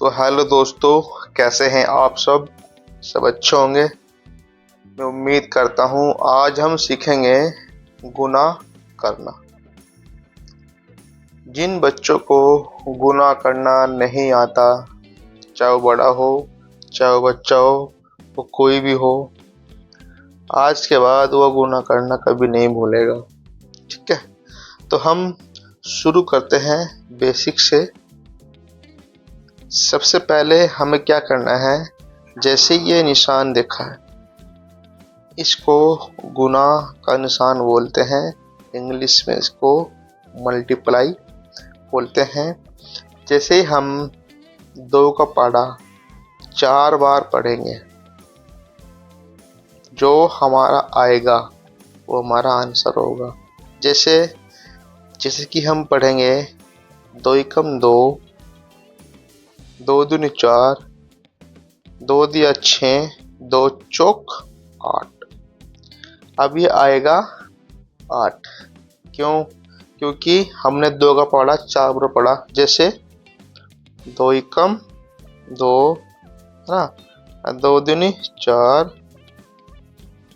तो हेलो दोस्तों, कैसे हैं आप सब अच्छे होंगे। मैं उम्मीद करता हूँ आज हम सीखेंगे गुनाह करना। जिन बच्चों को गुनाह करना नहीं आता, चाहे वो बड़ा हो चाहे वो बच्चा हो, वो कोई भी हो, आज के बाद वो गुनाह करना कभी नहीं भूलेगा। ठीक है, तो हम शुरू करते हैं बेसिक से। सबसे पहले हमें क्या करना है, जैसे ये निशान देखा है, इसको गुनाह का निशान बोलते हैं। इंग्लिश में इसको मल्टीप्लाई बोलते हैं। जैसे ही हम 2 का पढ़ा 4 बार पढ़ेंगे, जो हमारा आएगा वो हमारा आंसर होगा। जैसे कि हम पढ़ेंगे 2 एकम 2, 2 दूनी 4, 2 दिया 6, 2 चौक 8। अब ये आएगा 8। क्यों? क्योंकि हमने 2 का पढ़ा 4 बार पढ़ा। जैसे 2 एकम 2 है ना, 2 दूनी 4,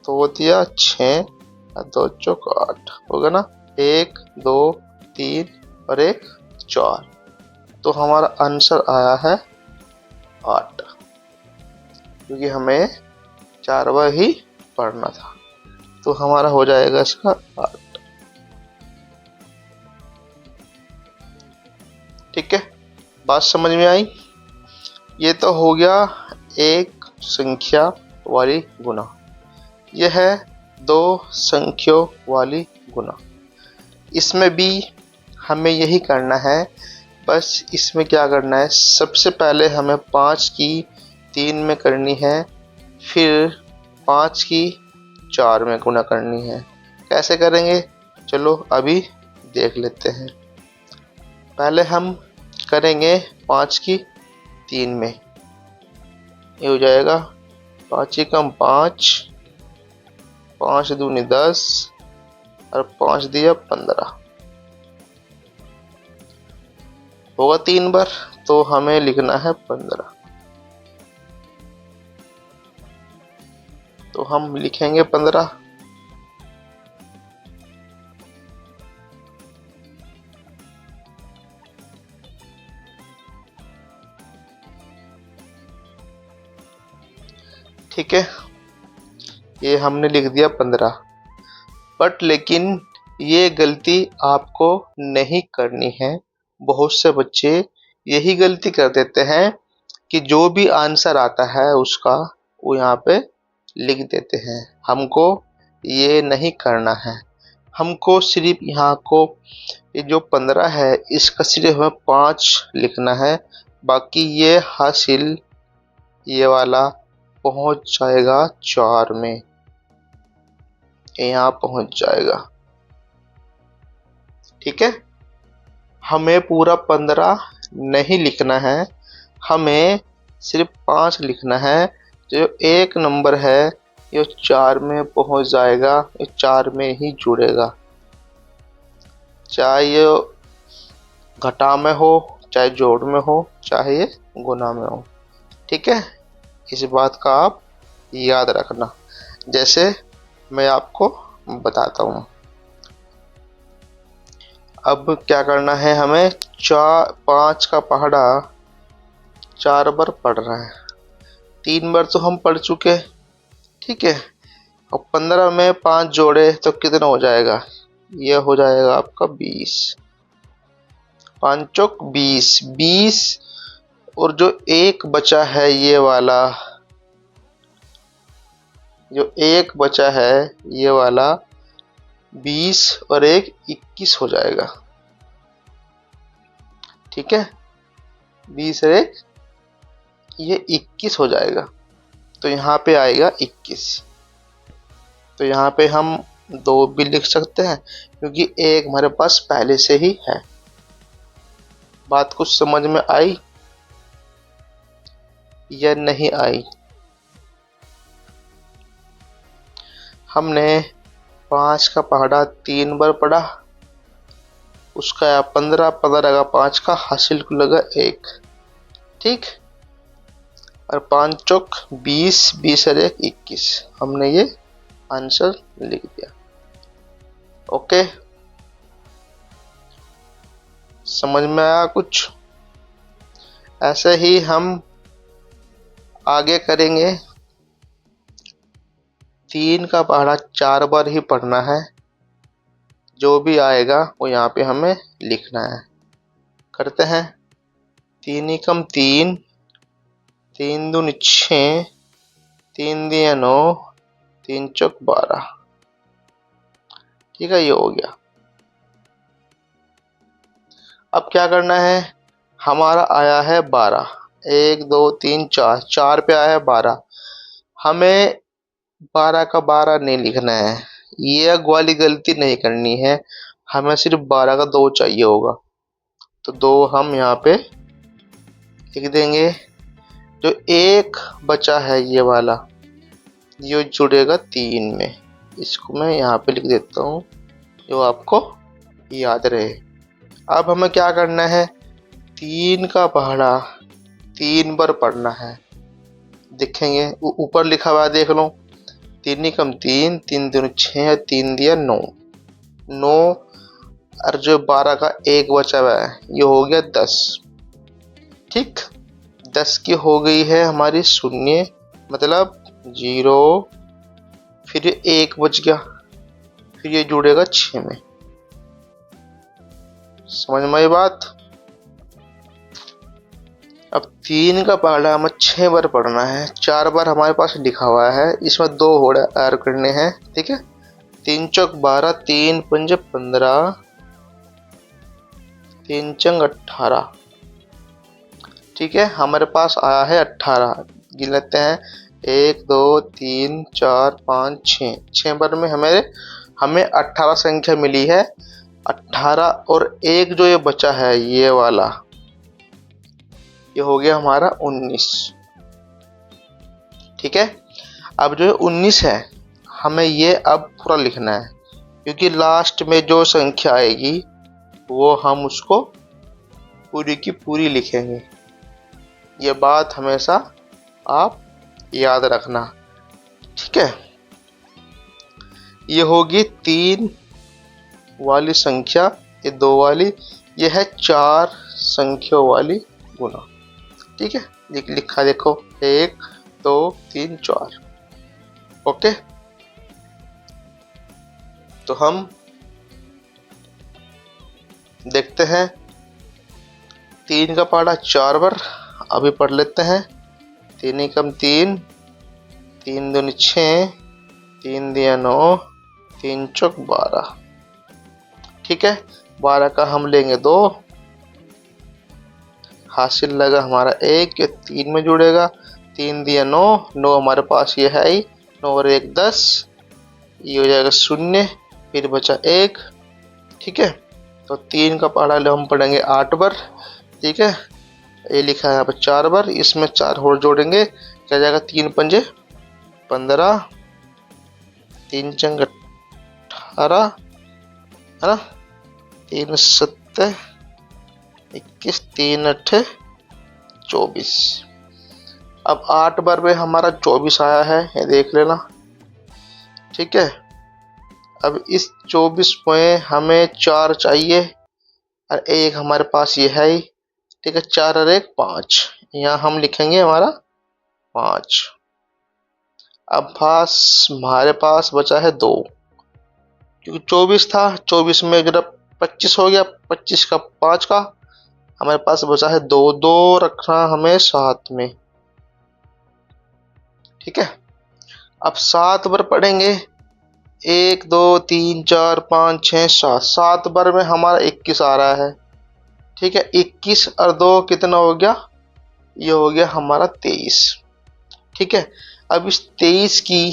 2 दिया 6, 2 चौक 8 होगा ना। 1 2 3 और 1 4, तो हमारा आंसर आया है 8, क्योंकि हमें 4 बार ही पढ़ना था। तो हमारा हो जाएगा इसका 8। ठीक है, बात समझ में आई। ये तो हो गया एक संख्या वाली गुना। यह है 2 संख्याओं वाली गुना। इसमें भी हमें यही करना है, बस इसमें क्या करना है, सबसे पहले हमें 5 की 3 में करनी है, फिर 5 की 4 में गुना करनी है। कैसे करेंगे, चलो अभी देख लेते हैं। पहले हम करेंगे 5 की 3 में। ये हो जाएगा 5 एकम 5, 5 दूनी 10 और 5 दिया 15। होगा 3 बार, तो हमें लिखना है 15। तो हम लिखेंगे 15। ठीक है, ये हमने लिख दिया 15। बट लेकिन ये गलती आपको नहीं करनी है। बहुत से बच्चे यही गलती कर देते हैं कि जो भी आंसर आता है उसका वो यहाँ पे लिख देते हैं। हमको ये नहीं करना है। हमको सिर्फ यहाँ को ये जो 15 है इसका सिर्फ हमें 5 लिखना है। बाकी ये हासिल ये वाला पहुंच जाएगा 4 में, यहाँ पहुंच जाएगा। ठीक है, हमें पूरा 15 नहीं लिखना है, हमें सिर्फ 5 लिखना है। जो एक नंबर है ये 4 में पहुंच जाएगा, ये 4 में ही जुड़ेगा, चाहे ये घटा में हो, चाहे जोड़ में हो, चाहे ये गुना में हो। ठीक है, इस बात का आप याद रखना। जैसे मैं आपको बताता हूँ। अब क्या करना है, हमें 5 का पहाड़ा 4 बार पढ़ रहा है। 3 बार तो हम पढ़ चुके। ठीक है, अब 15 में 5 जोड़े तो कितना हो जाएगा, यह हो जाएगा आपका 20। 5 चौक 20, 20 और जो एक बचा है ये वाला, जो एक बचा है ये वाला 20 और 1 21 हो जाएगा। ठीक है, 20 और 1 ये 21 हो जाएगा। तो यहाँ पे आएगा 21। तो यहाँ पे हम 2 भी लिख सकते हैं, क्योंकि 1 हमारे पास पहले से ही है। बात कुछ समझ में आई या नहीं आई? हमने 5 का पहाड़ा 3 बार पढ़ा, उसका 15 का 5 का हासिल को लगा 1। ठीक। और 5 चौक 20, 20 और 1 21। हमने ये आंसर लिख दिया। ओके, समझ में आया कुछ? ऐसे ही हम आगे करेंगे। 3 का पहाड़ा 4 बार ही पढ़ना है। जो भी आएगा वो यहाँ पे हमें लिखना है। करते हैं। 3 एकम 3, 3 दूनी 6, 3 दिया 9, 3 चौक 12। ठीक है, ये हो गया। अब क्या करना है? हमारा आया है 12, 1 2 3 4, 4 पे आया है 12। हमें 12 का 12 नहीं लिखना है, ये वाली गलती नहीं करनी है। हमें सिर्फ 12 का 2 चाहिए होगा, तो 2 हम यहाँ पे लिख देंगे। जो एक बचा है ये वाला, ये जुड़ेगा 3 में। इसको मैं यहाँ पे लिख देता हूँ, जो आपको याद रहे। अब हमें क्या करना है? 3 का पहाड़ा 3 बार पढ़ना है। देखेंगे ऊपर लिखा हुआ है, देख लो। 3 एकम 3, 3 दूनी 6, 3 दिया 9, 9 और जो 12 का 1 बचा हुआ है, ये हो गया 10। ठीक, 10 की हो गई है हमारी शून्य, मतलब 0। फिर ये 1 बच गया, फिर ये जुड़ेगा 6 में। समझ में आई बात? अब 3 का पहाड़ा हमें 6 बार पढ़ना है। 4 बार हमारे पास लिखा हुआ है, इसमें 2 होड़ा ऐड करने हैं। ठीक है, 3 चौक 12, 3 पंजे 15, 3 चंग 18। ठीक है, हमारे पास आया है 18। गिन लेते हैं। 1 2 3 4 5 6, 6 बार में हमें 18 संख्या मिली है। 18 और 1 जो ये बचा है ये वाला, ये हो गया हमारा 19। ठीक है, अब जो 19 है, हमें ये अब पूरा लिखना है, क्योंकि लास्ट में जो संख्या आएगी वो हम उसको पूरी की पूरी लिखेंगे। ये बात हमेशा आप याद रखना। ठीक है, ये होगी 3 वाली संख्या, ये 2 वाली, ये है 4 संख्याओं वाली गुना। ठीक है, लिखा देखो, 1 2 3 4। ओके, तो हम देखते हैं। 3 का पहाड़ा 4 बार अभी पढ़ लेते हैं। 3 एकम 3, 3 दूनी 6, 3 दिया 9, 3 चौक 12। ठीक है, 12 का हम लेंगे 2, हासिल लगा हमारा 1, ये 3 में जुड़ेगा। 3 दिया 9, 9 हमारे पास ये है ही, 9 और 1 10, ये हो जाएगा 0, फिर बचा 1। ठीक है, तो 3 का पहाड़ा हम पढ़ेंगे 8 बार। ठीक है, ये लिखा है यहाँ पर 4 बार, इसमें 4 और जोड़ेंगे, क्या जाएगा? 3 पंजे 15, 3 चंग 18, है ना? 3 7 21, 3 8 24। अब 8 बार में हमारा 24 आया है, ये देख लेना। ठीक है, अब इस 24 में हमें 4 चाहिए और 1 हमारे पास ये है ही। ठीक है, 4 और 1 5, यहाँ हम लिखेंगे हमारा 5। अब हमारे पास बचा है 2, क्योंकि 24 था, 24 में जब 25 हो गया, 25 का 5 का, हमारे पास बचा है 2, 2 रखना हमें साथ में। ठीक है, अब 7 बार पढ़ेंगे। 1 2 3 4 5 6 7, 7 बार में हमारा 21 आ रहा है। ठीक है, 21 और 2 कितना हो गया? ये हो गया हमारा 23। ठीक है, अब इस 23 की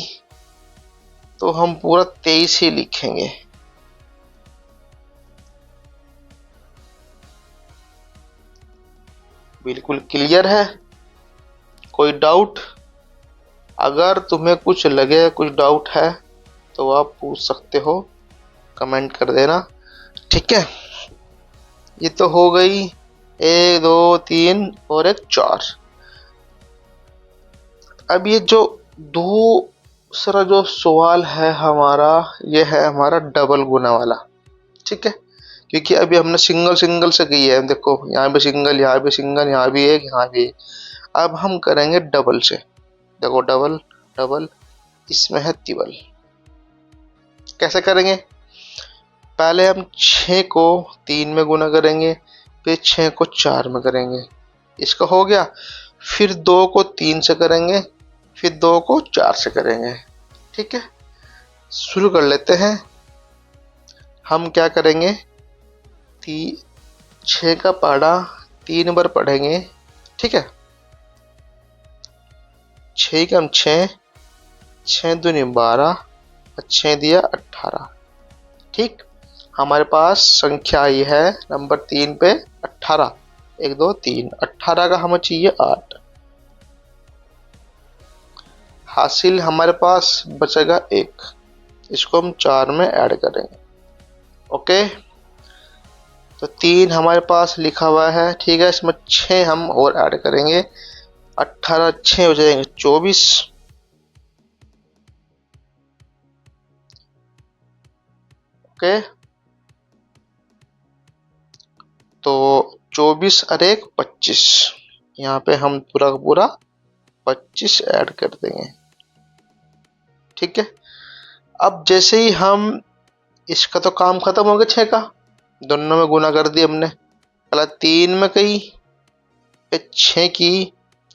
तो हम पूरा 23 ही लिखेंगे। बिल्कुल क्लियर है? कोई डाउट? अगर तुम्हें कुछ लगे, कुछ डाउट है, तो आप पूछ सकते हो, कमेंट कर देना। ठीक है, ये तो हो गई 1 2 3 और एक 4। अब ये जो दूसरा जो सवाल है हमारा, ये है हमारा डबल गुना वाला। ठीक है, क्योंकि अभी हमने सिंगल सिंगल से की है। देखो यहाँ भी सिंगल, यहाँ भी सिंगल, यहाँ भी एक, यहाँ भी एक। अब हम करेंगे डबल से। देखो डबल डबल, इसमें है तिबल। कैसे करेंगे? पहले हम 6 को 3 में गुना करेंगे, फिर 6 को 4 में करेंगे, इसका हो गया। फिर 2 को 3 से करेंगे, फिर 2 को 4 से करेंगे। ठीक है, शुरू कर लेते हैं। हम क्या करेंगे, 6 का पहाड़ा 3 बार पढ़ेंगे। ठीक है, 6 का हम 6, 6 दूनी 12, 6 दिया 18। ठीक, हमारे पास संख्या आई है नंबर 3 पे 18। 1 2 3, 18 का हमें चाहिए 8। हासिल हमारे पास बचेगा 1, इसको हम 4 में ऐड करेंगे। ओके, तो 3 हमारे पास लिखा हुआ है। ठीक है, इसमें 6 हम और ऐड करेंगे। 18 6 हो जाएंगे 24। ओके, तो 24 और 1 25, यहाँ पे हम पूरा का पूरा 25 ऐड कर देंगे। ठीक है, अब जैसे ही हम, इसका तो काम खत्म हो गया 6 का, दोनों में गुना कर दिया हमने। पहला 3 में कही, फिर 6 की,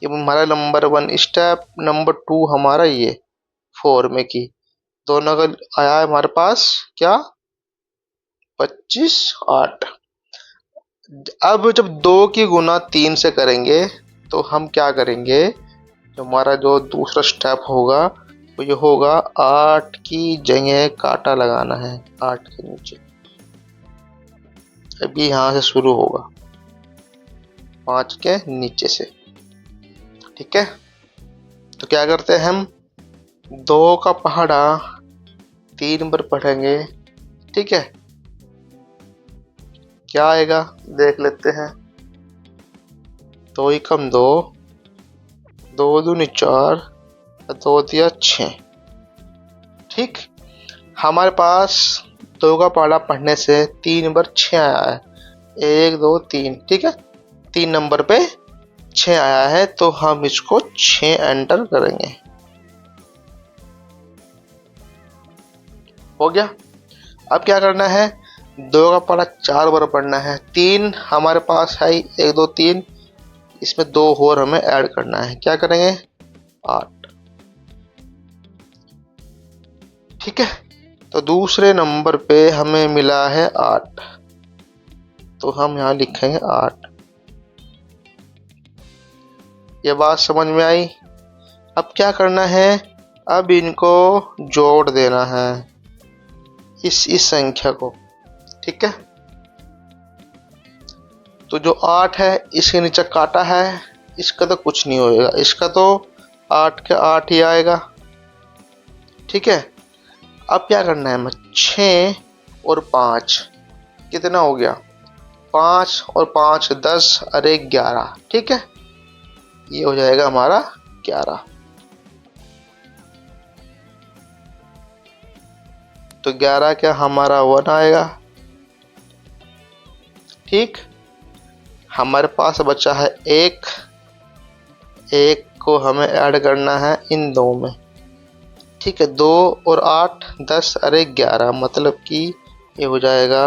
ये हमारा नंबर 1 स्टेप। नंबर 2 हमारा ये 4 में की, दोनों का आया है हमारे पास क्या, 25 8। अब जब 2 की गुना 3 से करेंगे तो हम क्या करेंगे, जो हमारा जो दूसरा स्टेप होगा वो ये होगा, 8 की जगह काटा लगाना है 8 के नीचे। अभी यहाँ से शुरू होगा 5 के नीचे से। ठीक है, तो क्या करते हैं हम, 2 का पहाड़ा 3 बार पढ़ेंगे। ठीक है, क्या आएगा देख लेते हैं। 2 ही कम 2, 2 दूनी 4, 2 दिया 6। ठीक, हमारे पास 2 का पहाड़ा पढ़ने से 3 बार 6 आया है। 1 2 3। ठीक है, 3 नंबर पे 6 आया है, तो हम इसको 6 एंटर करेंगे। हो गया। अब क्या करना है, 2 का पहाड़ा 4 बार पढ़ना है। 3 हमारे पास है, 1 2 3, इसमें 2 और हमें ऐड करना है। क्या करेंगे, 8। ठीक है, तो दूसरे नंबर पे हमें मिला है 8, तो हम यहाँ लिखेंगे 8। ये बात समझ में आई? अब क्या करना है, अब इनको जोड़ देना है, इस संख्या को। ठीक है, तो जो 8 है इसके नीचे काटा है, इसका तो कुछ नहीं होएगा, इसका तो 8 के 8 ही आएगा। ठीक है, अब क्या करना है, 6 और 5 कितना हो गया, 5 और 5 10 और 1 11। ठीक है, ये हो जाएगा हमारा 11। तो 11 क्या हमारा 1 आएगा। ठीक, हमारे पास बचा है 1 को हमें ऐड करना है इन 2 में। ठीक है, 2 और 8 10 और 1 11, मतलब कि ये हो जाएगा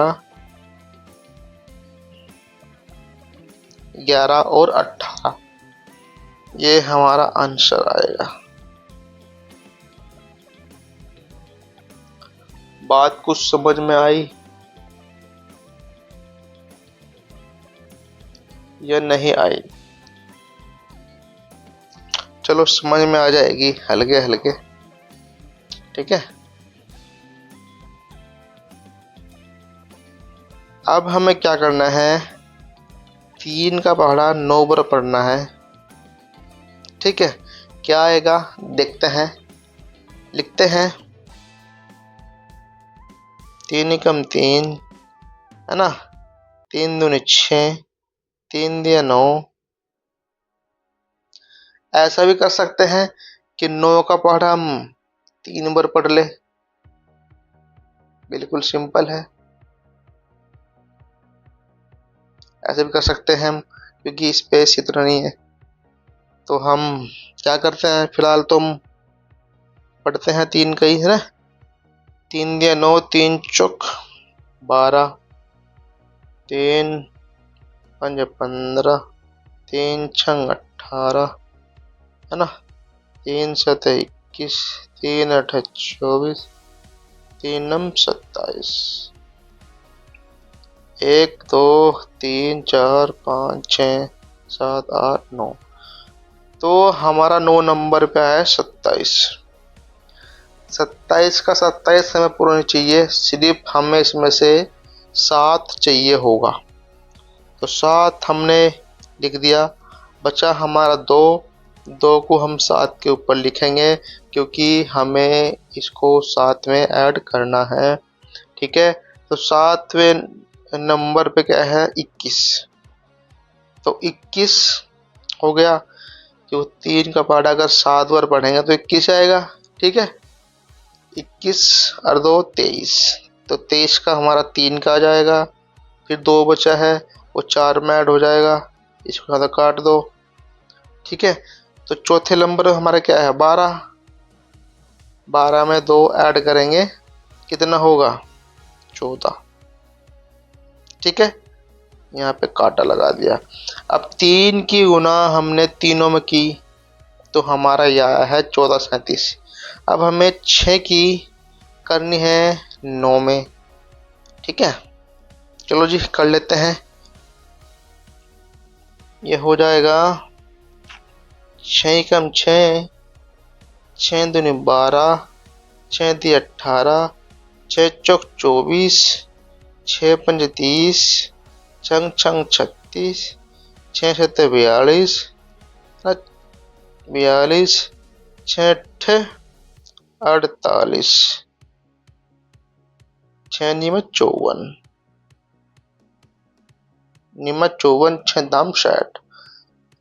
11 और 18। ये हमारा आंसर आएगा। बात कुछ समझ में आई या नहीं आई? चलो समझ में आ जाएगी हल्के हल्के। ठीक है, अब हमें क्या करना है, 3 का पहाड़ा 9 बार पढ़ना है। ठीक है, क्या आएगा देखते हैं, लिखते हैं। 3 कम 3 है ना, 3 दूनी 6, 3 दिया 9। ऐसा भी कर सकते हैं कि 9 का पहाड़ा हम 3 बार पढ़ ले, बिल्कुल सिंपल है। ऐसे भी कर सकते हैं हम, क्योंकि स्पेस इतना नहीं है। तो हम क्या करते हैं, फिलहाल तो हम पढ़ते हैं 3 का ही, है ना। 3 दिया 9, 3 चौक 12, 3 पंज 15, 3 छंग 18, है ना। 3 7 21, 3 8 24, 3 9 27। 1 2 3 4 5 6 7 8 9। तो हमारा 9 नंबर पे है 27। 27 का 27 हमें पूरा नहीं चाहिए, सिर्फ हमें इसमें से 7 चाहिए होगा। तो 7 हमने लिख दिया, बचा हमारा 2। 2 को हम 7 के ऊपर लिखेंगे, क्योंकि हमें इसको 7 में ऐड करना है। ठीक है, तो 7वें नंबर पे क्या है 21। तो 21 हो गया, जो 3 का पहाड़ा अगर 7 बार पढ़ेंगे तो 21 आएगा। ठीक है, 21 और 2 23। तो 23 का हमारा 3 का आ जाएगा। फिर 2 बचा है, वो 4 में ऐड हो जाएगा, इसको आधा काट दो। ठीक है, तो चौथे नंबर हमारा क्या है 12। 12 में 2 ऐड करेंगे, कितना होगा 14। ठीक है, यहाँ पे काटा लगा दिया। अब 3 की गुना हमने तीनों में की, तो हमारा यह है 14 37। अब हमें 6 की करनी है 9 में। ठीक है, चलो जी कर लेते हैं। ये हो जाएगा 6 कम 6, 6 दूनी 12, 6 दी 18, 6 चौक 24, 6 पंज 30, छंग छंग 36, 6 7 42, 42, 6 8 48, 6 नीमा 54, नीमा 54, 6 दाम 60।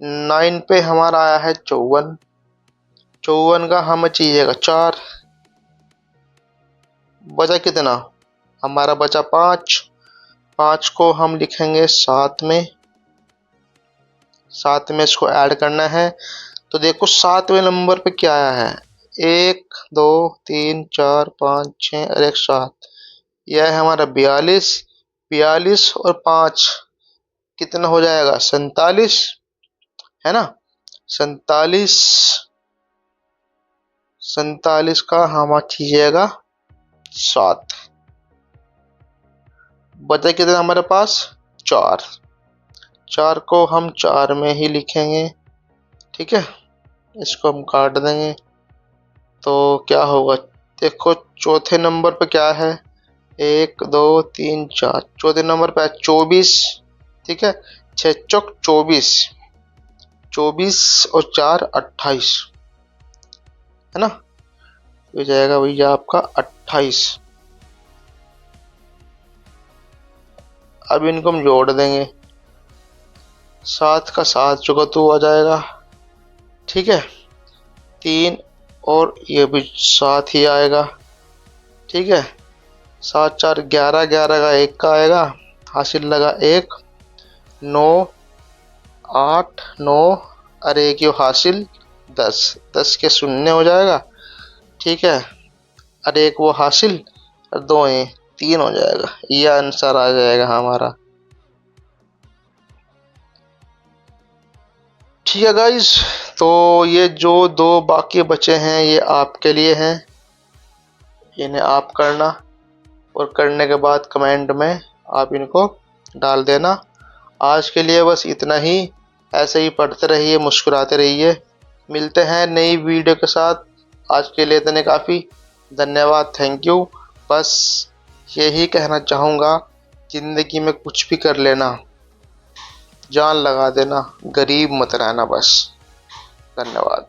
9 पे हमारा आया है 54। 54 का हमें चाहिएगा 4। बचा कितना, हमारा बचा 5। 5 को हम लिखेंगे 7 में। 7 में इसको ऐड करना है। तो देखो 7वें नंबर पे क्या आया है, 1 2 3 4 5 6 और 1 7। यह है हमारा 42। 42 और 5 कितना हो जाएगा 47, है ना। 47। 47 का हम कीजिएगा 7। बचा कितना हमारे पास 4। 4 को हम 4 में ही लिखेंगे। ठीक है, इसको हम काट देंगे। तो क्या होगा, देखो चौथे नंबर पे क्या है 1 2 3 4। चौथे नंबर पे 24। ठीक है, 6 चौक 24, 24 और 4 28, है ना। हो जाएगा भैया आपका 28। अब इनको हम जोड़ देंगे, 7 का 7 चौका 2 आ जाएगा। ठीक है, 3 और ये भी 7 ही आएगा। ठीक है, 7 4 11, 11 का 1 का आएगा, हासिल लगा 1। 9 8 9 और 1 यो हासिल 10। 10 के शून्य हो जाएगा। ठीक है, और 1 वो हासिल और 2 ये 3 हो जाएगा। ये आंसर आ जाएगा हमारा। ठीक है गाइस, तो ये जो 2 बाकी बचे हैं ये आपके लिए हैं, इन्हें आप करना और करने के बाद कमेंट में आप इनको डाल देना। आज के लिए बस इतना ही। ऐसे ही पढ़ते रहिए, मुस्कुराते रहिए। मिलते हैं नई वीडियो के साथ। आज के लिए इतने काफ़ी। धन्यवाद, थैंक यू। बस यही कहना चाहूँगा, ज़िंदगी में कुछ भी कर लेना, जान लगा देना, गरीब मत रहना बस। धन्यवाद।